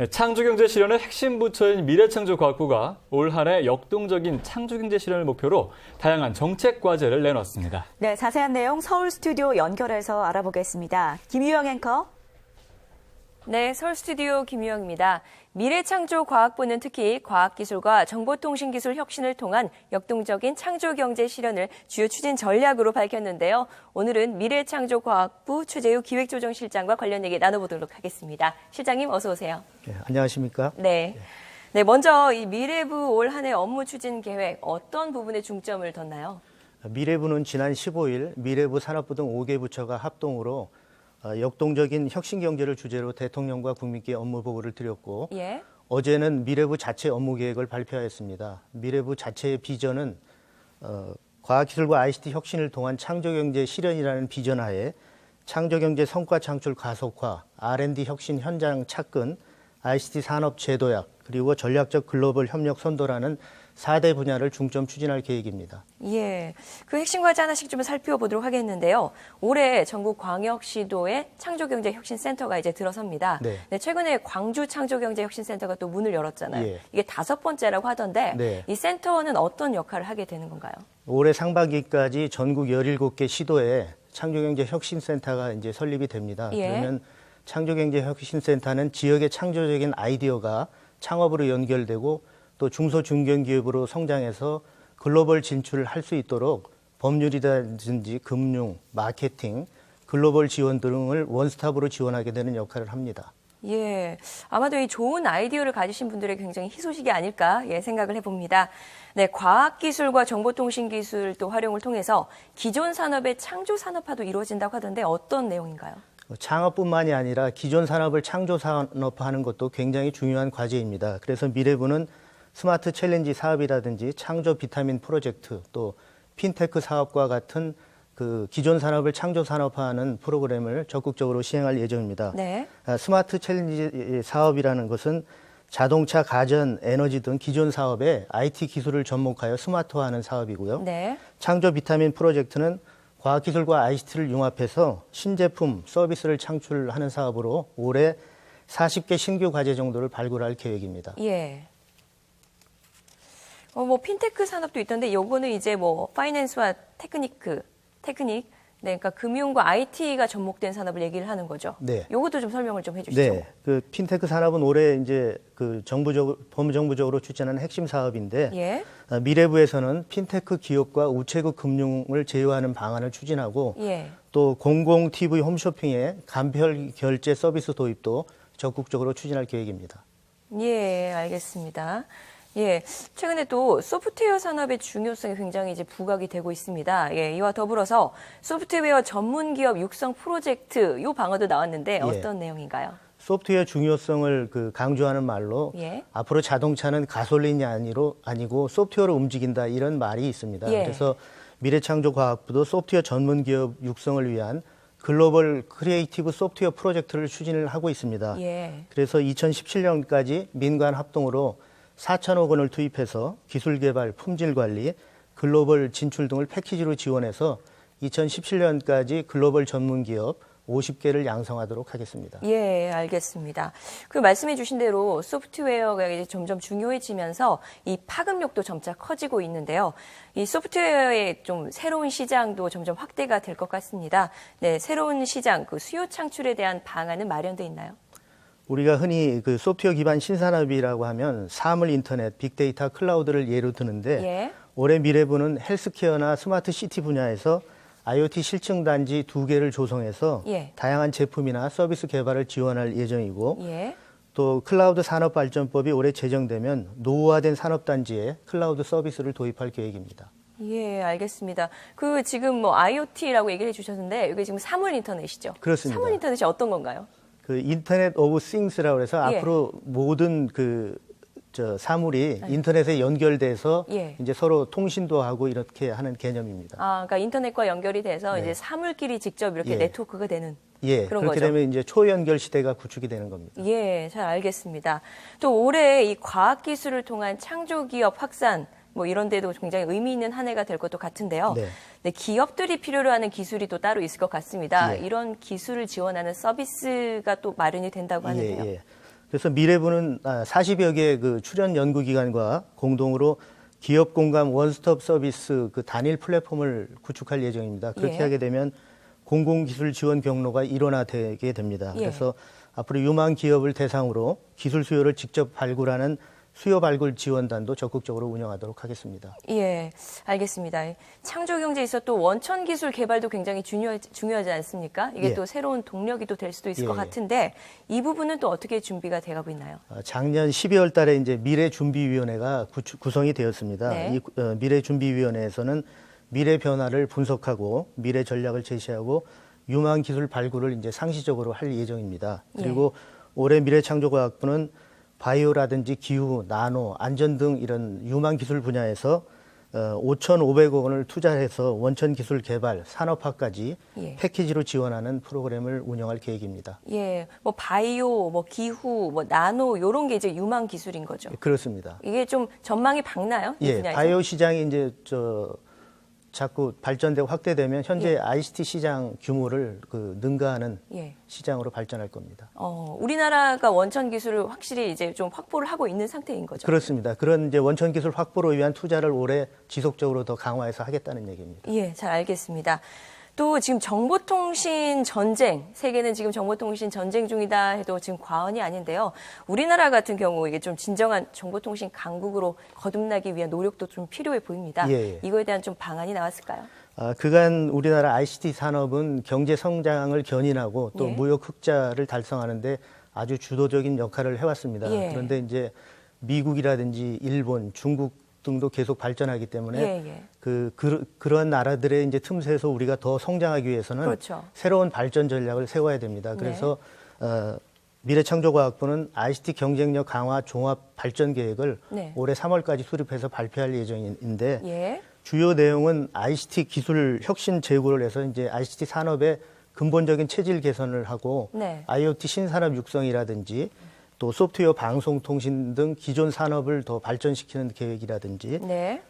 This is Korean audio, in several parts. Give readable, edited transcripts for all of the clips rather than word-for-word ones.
창조경제 실현의 핵심 부처인 미래창조과학부가 올 한 해 역동적인 창조경제 실현을 목표로 다양한 정책 과제를 내놨습니다. 네, 자세한 내용 서울 스튜디오 연결해서 알아보겠습니다. 김유영 앵커. 네, 서울 스튜디오 김유영입니다. 미래창조과학부는 특히 과학기술과 정보통신기술 혁신을 통한 역동적인 창조경제 실현을 주요 추진 전략으로 밝혔는데요. 오늘은 미래창조과학부 최재우 기획조정실장과 관련 얘기 나눠보도록 하겠습니다. 실장님 어서 오세요. 네, 안녕하십니까? 네. 네, 먼저 이 미래부 올 한 해 업무 추진 계획 어떤 부분에 중점을 뒀나요? 미래부는 지난 15일 미래부 산업부 등 5개 부처가 합동으로 역동적인 혁신경제를 주제로 대통령과 국민께 업무 보고를 드렸고 예. 어제는 미래부 자체 업무 계획을 발표하였습니다. 미래부 자체의 비전은 과학기술과 ICT 혁신을 통한 창조경제 실현이라는 비전 하에 창조경제 성과 창출 가속화, R&D 혁신 현장 착근, ICT 산업 제도약, 그리고 전략적 글로벌 협력 선도라는 4대 분야를 중점 추진할 계획입니다. 예, 그 핵심 과제 하나씩 좀 살펴보도록 하겠는데요. 올해 전국 광역시도에 창조경제혁신센터가 이제 들어섭니다. 네. 네, 최근에 광주 창조경제혁신센터가 또 문을 열었잖아요. 예. 이게 5번째라고 하던데 네. 이 센터는 어떤 역할을 하게 되는 건가요? 올해 상반기까지 전국 17개 시도에 창조경제혁신센터가 이제 설립이 됩니다. 예. 그러면 창조경제혁신센터는 지역의 창조적인 아이디어가 창업으로 연결되고 또 중소 중견기업으로 성장해서 글로벌 진출을 할 수 있도록 법률이라든지 금융, 마케팅, 글로벌 지원 등을 원스톱으로 지원하게 되는 역할을 합니다. 예, 아마도 이 좋은 아이디어를 가지신 분들의 굉장히 희소식이 아닐까 생각을 해봅니다. 네, 과학기술과 정보통신기술 또 활용을 통해서 기존 산업의 창조 산업화도 이루어진다고 하던데 어떤 내용인가요? 창업뿐만이 아니라 기존 산업을 창조 산업화하는 것도 굉장히 중요한 과제입니다. 그래서 미래부는 스마트 챌린지 사업이라든지 창조 비타민 프로젝트 또 핀테크 사업과 같은 그 기존 산업을 창조 산업화하는 프로그램을 적극적으로 시행할 예정입니다. 네. 스마트 챌린지 사업이라는 것은 자동차, 가전, 에너지 등 기존 사업에 IT 기술을 접목하여 스마트화하는 사업이고요. 네. 창조 비타민 프로젝트는 과학기술과 ICT를 융합해서 신제품, 서비스를 창출하는 사업으로 올해 40개 신규 과제 정도를 발굴할 계획입니다. 예. 핀테크 산업도 있던데 요거는 이제 파이낸스와 테크닉, 네, 그러니까 금융과 IT가 접목된 산업을 얘기를 하는 거죠. 네. 요것도 좀 설명을 좀 해주시죠. 네. 그 핀테크 산업은 올해 이제 그 범정부적으로 추진하는 핵심 사업인데 예. 미래부에서는 핀테크 기업과 우체국 금융을 제휴하는 방안을 추진하고 예. 또 공공 TV 홈쇼핑의 간편 결제 서비스 도입도 적극적으로 추진할 계획입니다. 예, 알겠습니다. 예, 최근에 또 소프트웨어 산업의 중요성이 굉장히 이제 부각이 되고 있습니다. 예, 이와 더불어서 소프트웨어 전문 기업 육성 프로젝트 요 방어도 나왔는데 어떤 내용인가요? 소프트웨어 중요성을 강조하는 말로 앞으로 자동차는 가솔린이 아니고 소프트웨어로 움직인다 이런 말이 있습니다. 그래서 미래창조과학부도 소프트웨어 전문 기업 육성을 위한 글로벌 크리에이티브 소프트웨어 프로젝트를 추진을 하고 있습니다. 그래서 2017년까지 민간 합동으로 4천억 원을 투입해서 기술 개발, 품질 관리, 글로벌 진출 등을 패키지로 지원해서 2017년까지 글로벌 전문 기업 50개를 양성하도록 하겠습니다. 예, 알겠습니다. 그 말씀해 주신 대로 소프트웨어가 이제 점점 중요해지면서 이 파급력도 점차 커지고 있는데요. 이 소프트웨어의 좀 새로운 시장도 점점 확대가 될 것 같습니다. 네, 새로운 시장, 그 수요 창출에 대한 방안은 마련돼 있나요? 우리가 흔히 그 소프트웨어 기반 신산업이라고 하면 사물 인터넷, 빅데이터, 클라우드를 예로 드는데 올해 미래부는 헬스케어나 스마트 시티 분야에서 IoT 실증 단지 2개를 조성해서 다양한 제품이나 서비스 개발을 지원할 예정이고 또 클라우드 산업발전법이 올해 제정되면 노후화된 산업단지에 클라우드 서비스를 도입할 계획입니다. 예, 알겠습니다. 그 지금 IoT라고 얘기를 해주셨는데 이게 지금 사물 인터넷이죠? 그렇습니다. 사물 인터넷이 어떤 건가요? 그 인터넷 오브 싱스라고 해서 앞으로 모든 사물이 인터넷에 연결돼서 이제 서로 통신도 하고 이렇게 하는 개념입니다. 아, 그러니까 인터넷과 연결이 돼서 이제 사물끼리 직접 이렇게 네트워크가 되는 그런 그렇게 거죠. 되면 이제 초연결 시대가 구축이 되는 겁니다. 예, 잘 알겠습니다. 또 올해 이 과학기술을 통한 창조기업 확산 이런 데도 굉장히 의미 있는 한 해가 될 것도 같은데요. 네, 기업들이 필요로 하는 기술이 또 따로 있을 것 같습니다. 이런 기술을 지원하는 서비스가 또 마련이 된다고 하는데요. 그래서 미래부는 40여 개의 그 출연 연구기관과 공동으로 기업 공감 원스톱 서비스 그 단일 플랫폼을 구축할 예정입니다. 그렇게 예. 하게 되면 공공기술 지원 경로가 일원화되게 됩니다. 예. 그래서 앞으로 유망 기업을 대상으로 기술 수요를 직접 발굴하는 수요 발굴 지원단도 적극적으로 운영하도록 하겠습니다. 예, 알겠습니다. 창조경제에 있어 또 원천 기술 개발도 굉장히 중요하지 않습니까? 이게 예. 또 새로운 동력이 또 될 수도 있을 예, 것 예. 같은데 이 부분은 또 어떻게 준비가 돼가고 있나요? 작년 12월 달에 이제 미래준비위원회가 구성이 되었습니다. 네. 이 미래준비위원회에서는 미래 변화를 분석하고 미래 전략을 제시하고 유망 기술 발굴을 이제 상시적으로 할 예정입니다. 그리고 올해 미래창조과학부는 바이오라든지 기후, 나노, 안전 등 이런 유망 기술 분야에서 5,500억 원을 투자해서 원천 기술 개발, 산업화까지 예. 패키지로 지원하는 프로그램을 운영할 계획입니다. 예, 뭐 바이오, 뭐 기후, 뭐 나노 이런 게 이제 유망 기술인 거죠. 그렇습니다. 이게 좀 전망이 밝나요? 이 예, 분야에서? 바이오 시장이 이제 자꾸 발전되고 확대되면 현재 ICT 시장 규모를 능가하는 예. 시장으로 발전할 겁니다. 우리나라가 원천 기술을 확실히 이제 좀 확보를 하고 있는 상태인 거죠. 그렇습니다. 그런 이제 원천 기술 확보를 위한 투자를 올해 지속적으로 더 강화해서 하겠다는 얘기입니다. 예, 잘 알겠습니다. 또 지금 정보통신 전쟁, 세계는 지금 정보통신 전쟁 중이다 해도 지금 과언이 아닌데요. 우리나라 같은 경우 이게 좀 진정한 정보통신 강국으로 거듭나기 위한 노력도 좀 필요해 보입니다. 예. 이거에 대한 좀 방안이 나왔을까요? 그간 우리나라 ICT 산업은 경제 성장을 견인하고 또 예. 무역 흑자를 달성하는데 아주 주도적인 역할을 해왔습니다. 예. 그런데 이제 미국이라든지 일본, 중국 등도 계속 발전하기 때문에 그런 나라들의 이제 틈새에서 우리가 더 성장하기 위해서는 그렇죠. 새로운 발전 전략을 세워야 됩니다. 그래서 미래창조과학부는 ICT 경쟁력 강화 종합 발전 계획을 올해 3월까지 수립해서 발표할 예정인데 예. 주요 내용은 ICT 기술 혁신 제고를 해서 이제 ICT 산업의 근본적인 체질 개선을 하고 IoT 신산업 육성이라든지 또 소프트웨어 방송통신 등 기존 산업을 더 발전시키는 계획이라든지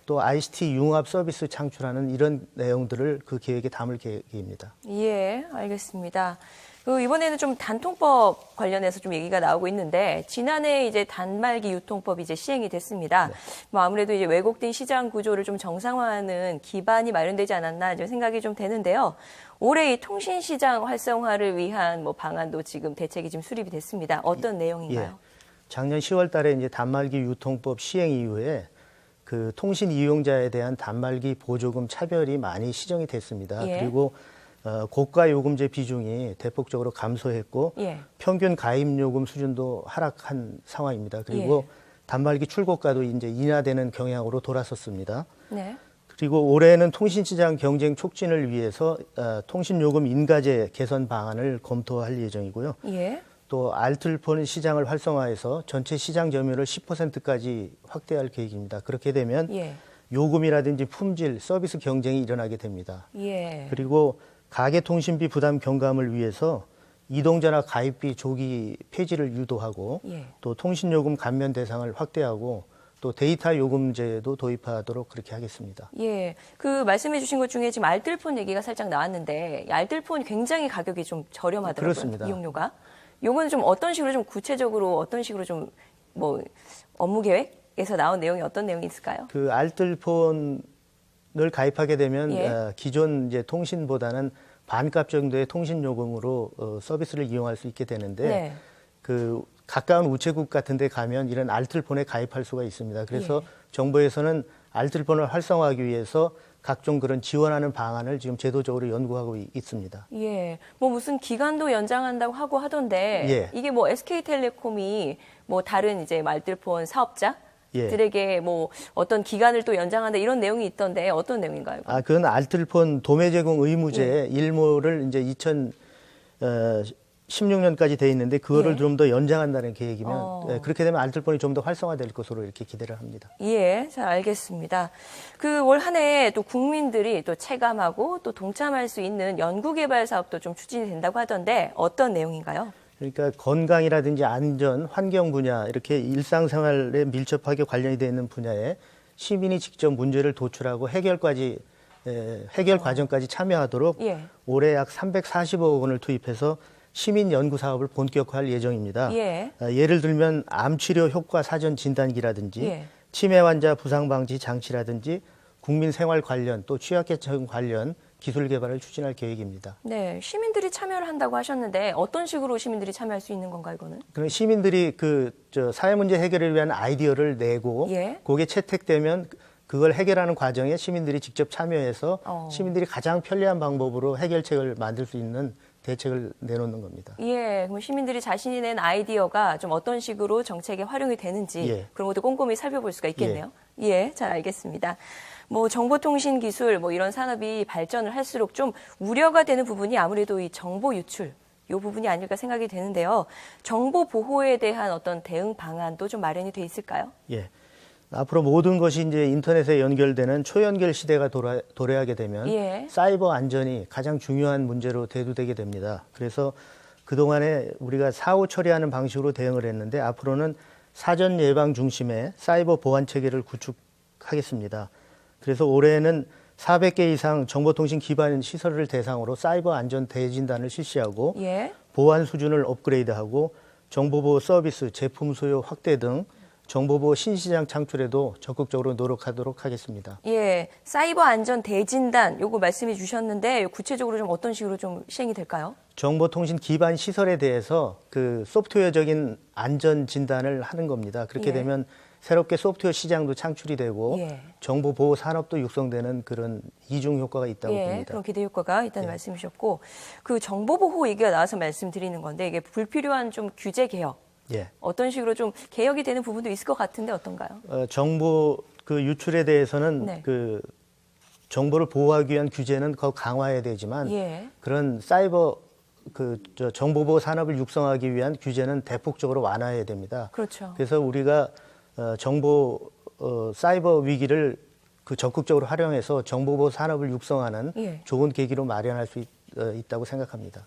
또 ICT 융합 서비스 창출하는 이런 내용들을 그 계획에 담을 계획입니다. 예, 알겠습니다. 이번에는 좀 단통법 관련해서 좀 얘기가 나오고 있는데 지난해 이제 단말기 유통법이 이제 시행이 됐습니다. 뭐 아무래도 이제 왜곡된 시장 구조를 좀 정상화하는 기반이 마련되지 않았나 좀 생각이 좀 되는데요. 올해 이 통신 시장 활성화를 위한 뭐 방안도 지금 대책이 지금 수립이 됐습니다. 어떤 내용인가요? 예. 작년 10월 달에 이제 단말기 유통법 시행 이후에 그 통신 이용자에 대한 단말기 보조금 차별이 많이 시정이 됐습니다. 그리고 고가 요금제 비중이 대폭적으로 감소했고 평균 가입 요금 수준도 하락한 상황입니다. 그리고 단말기 출고가도 이제 인하되는 경향으로 돌아섰습니다. 그리고 올해는 통신시장 경쟁 촉진을 위해서 통신요금 인가제 개선 방안을 검토할 예정이고요. 또 알뜰폰 시장을 활성화해서 전체 시장 점유율을 10%까지 확대할 계획입니다. 그렇게 되면 요금이라든지 품질, 서비스 경쟁이 일어나게 됩니다. 그리고 가계통신비 부담 경감을 위해서 이동전화 가입비 조기 폐지를 유도하고 또 통신요금 감면 대상을 확대하고 또 데이터 요금제도 도입하도록 그렇게 하겠습니다. 예, 그 말씀해 주신 것 중에 지금 알뜰폰 얘기가 살짝 나왔는데 알뜰폰 굉장히 가격이 좀 저렴하더라고요. 그렇습니다. 이용료가. 요거는 좀 어떤 식으로 좀 구체적으로 어떤 식으로 좀 뭐 업무 계획에서 나온 내용이 어떤 내용이 있을까요? 그 알뜰폰을 가입하게 되면 기존 이제 통신보다는 반값 정도의 통신 요금으로 서비스를 이용할 수 있게 되는데 그 가까운 우체국 같은 데 가면 이런 알뜰폰에 가입할 수가 있습니다. 그래서 정부에서는 알뜰폰을 활성화하기 위해서 각종 그런 지원하는 방안을 지금 제도적으로 연구하고 있습니다. 뭐 무슨 기간도 연장한다고 하고 하던데 이게 뭐 SK텔레콤이 뭐 다른 이제 알뜰폰 사업자들에게 뭐 어떤 기간을 또 연장한다 이런 내용이 있던데 어떤 내용인가요? 그건 알뜰폰 도매 제공 의무제 일모를 이제 16년까지 돼 있는데 그거를 좀 더 연장한다는 계획이면 그렇게 되면 알뜰폰이 좀 더 활성화될 것으로 이렇게 기대를 합니다. 잘 알겠습니다. 그 올 한 해 또 국민들이 또 체감하고 또 동참할 수 있는 연구개발 사업도 좀 추진이 된다고 하던데 어떤 내용인가요? 그러니까 건강이라든지 안전, 환경 분야 이렇게 일상생활에 밀접하게 관련이 되어 있는 분야에 시민이 직접 문제를 도출하고 해결 과정까지 참여하도록 올해 약 340억 원을 투입해서 시민 연구 사업을 본격화할 예정입니다. 예. 예를 들면 암 치료 효과 사전 진단기라든지 예. 치매 환자 부상 방지 장치라든지 국민 생활 관련 또 취약계층 관련 기술 개발을 추진할 계획입니다. 네, 시민들이 참여를 한다고 하셨는데 어떤 식으로 시민들이 참여할 수 있는 건가요, 이거는? 그럼 시민들이 사회 문제 해결을 위한 아이디어를 내고 예. 그게 채택되면 그걸 해결하는 과정에 시민들이 직접 참여해서 시민들이 가장 편리한 방법으로 해결책을 만들 수 있는 대책을 내놓는 겁니다. 예, 그럼 시민들이 자신이 낸 아이디어가 좀 어떤 식으로 정책에 활용이 되는지 예. 그런 것도 꼼꼼히 살펴볼 수가 있겠네요. 예, 잘 알겠습니다. 뭐 정보통신 기술 뭐 이런 산업이 발전을 할수록 좀 우려가 되는 부분이 아무래도 이 정보 유출 이 부분이 아닐까 생각이 되는데요. 정보 보호에 대한 어떤 대응 방안도 좀 마련이 돼 있을까요? 예. 앞으로 모든 것이 이제 인터넷에 연결되는 초연결 시대가 도래하게 되면 예. 사이버 안전이 가장 중요한 문제로 대두되게 됩니다. 그래서 그동안에 우리가 사후 처리하는 방식으로 대응을 했는데 앞으로는 사전 예방 중심의 사이버 보안 체계를 구축하겠습니다. 그래서 올해는 400개 이상 정보통신 기반 시설을 대상으로 사이버 안전 대진단을 실시하고 예. 보안 수준을 업그레이드하고 정보보호 서비스, 제품 수요 확대 등 정보보호 신시장 창출에도 적극적으로 노력하도록 하겠습니다. 예, 사이버 안전 대진단 요거 말씀해 주셨는데 구체적으로 좀 어떤 식으로 좀 시행이 될까요? 정보통신 기반 시설에 대해서 그 소프트웨어적인 안전 진단을 하는 겁니다. 그렇게 예. 되면 새롭게 소프트웨어 시장도 창출이 되고 예. 정보보호 산업도 육성되는 그런 이중 효과가 있다고 예, 봅니다. 그런 기대 효과가 있다는 말씀이셨고 그 정보보호 얘기가 나와서 말씀드리는 건데 이게 불필요한 좀 규제 개혁 예. 어떤 식으로 좀 개혁이 되는 부분도 있을 것 같은데 어떤가요? 정보 그 유출에 대해서는 네. 그 정보를 보호하기 위한 규제는 더 강화해야 되지만 예. 그런 사이버 정보보호 산업을 육성하기 위한 규제는 대폭적으로 완화해야 됩니다. 그렇죠. 그래서 우리가 사이버 위기를 적극적으로 활용해서 정보보호 산업을 육성하는 예. 좋은 계기로 마련할 수 있다고 생각합니다.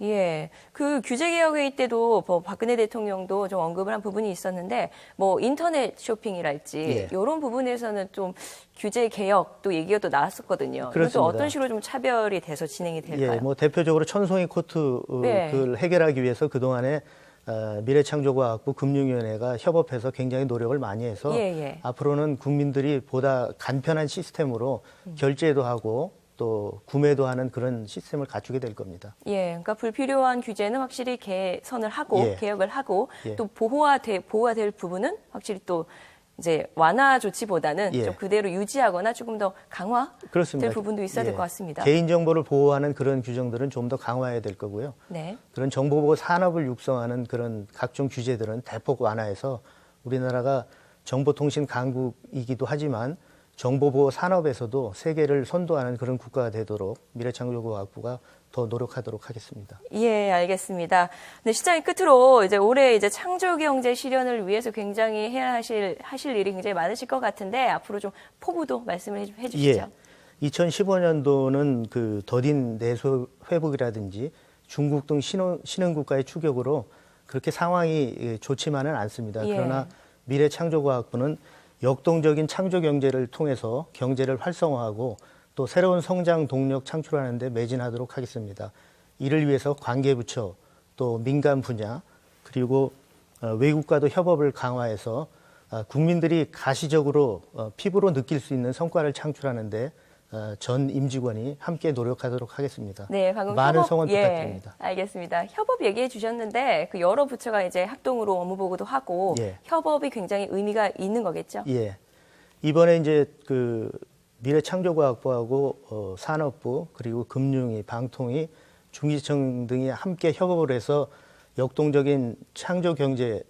예, 그 규제 개혁 회의 때도 뭐 박근혜 대통령도 좀 언급을 한 부분이 있었는데 뭐 인터넷 쇼핑이랄지 예. 이런 부분에서는 좀 규제 개혁도 얘기가 또 나왔었거든요. 그렇습니다. 이것도 어떤 식으로 좀 차별이 돼서 진행이 될까요? 예, 뭐 대표적으로 천송이 코트 네. 그걸 해결하기 위해서 그동안에 미래창조과학부 금융위원회가 협업해서 굉장히 노력을 많이 해서 예. 앞으로는 국민들이 보다 간편한 시스템으로 결제도 하고 또 구매도 하는 그런 시스템을 갖추게 될 겁니다. 예, 그러니까 불필요한 규제는 확실히 개선을 하고 예. 개혁을 하고 예. 또 보호가 될 부분은 확실히 또 이제 완화 조치보다는 예. 좀 그대로 유지하거나 조금 더 강화될 그렇습니다. 부분도 있어야 될 예. 것 같습니다. 개인정보를 보호하는 그런 규정들은 좀 더 강화해야 될 거고요. 네. 그런 정보보호 산업을 육성하는 그런 각종 규제들은 대폭 완화해서 우리나라가 정보통신 강국이기도 하지만 정보보호 산업에서도 세계를 선도하는 그런 국가가 되도록 미래창조과학부가 더 노력하도록 하겠습니다. 예, 알겠습니다. 네, 시장의 끝으로 이제 올해 이제 창조경제 실현을 위해서 굉장히 해야 하실 일이 굉장히 많으실 것 같은데 앞으로 좀 포부도 말씀을 해주시죠. 예. 2015년도는 그 더딘 내수 회복이라든지 중국 등 신흥국가의 추격으로 그렇게 상황이 좋지만은 않습니다. 예. 그러나 미래창조과학부는 역동적인 창조 경제를 통해서 경제를 활성화하고 또 새로운 성장 동력 창출하는 데 매진하도록 하겠습니다. 이를 위해서 관계부처 또 민간 분야 그리고 외국과도 협업을 강화해서 국민들이 가시적으로 피부로 느낄 수 있는 성과를 창출하는 데 전 임직원이 함께 노력하도록 하겠습니다. 네, 방금 많은 협업, 성원 부탁드립니다. 알겠습니다. 협업 얘기해 주셨는데 그 여러 부처가 이제 합동으로 업무 보고도 하고 예. 협업이 굉장히 의미가 있는 거겠죠? 예. 이번에 이제 그 미래창조과학부하고 산업부 그리고 금융위, 방통위, 중기청 등이 함께 협업을 해서 역동적인 창조 경제,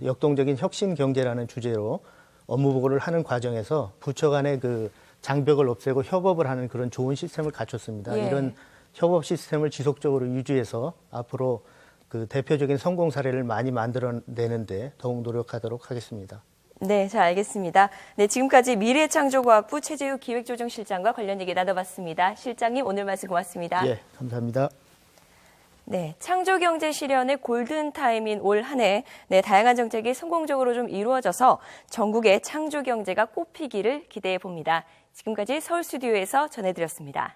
역동적인 혁신 경제라는 주제로 업무 보고를 하는 과정에서 부처 간의 그 장벽을 없애고 협업을 하는 그런 좋은 시스템을 갖췄습니다. 예. 이런 협업 시스템을 지속적으로 유지해서 앞으로 그 대표적인 성공 사례를 많이 만들어내는데 더욱 노력하도록 하겠습니다. 네, 잘 알겠습니다. 네, 지금까지 미래창조과학부 최재우 기획조정실장과 관련 얘기 나눠봤습니다. 실장님, 오늘 말씀 고맙습니다. 예, 감사합니다. 네, 창조경제 실현의 골든타임인 올 한 해, 네, 다양한 정책이 성공적으로 좀 이루어져서 전국의 창조경제가 꽃피기를 기대해 봅니다. 지금까지 서울 스튜디오에서 전해드렸습니다.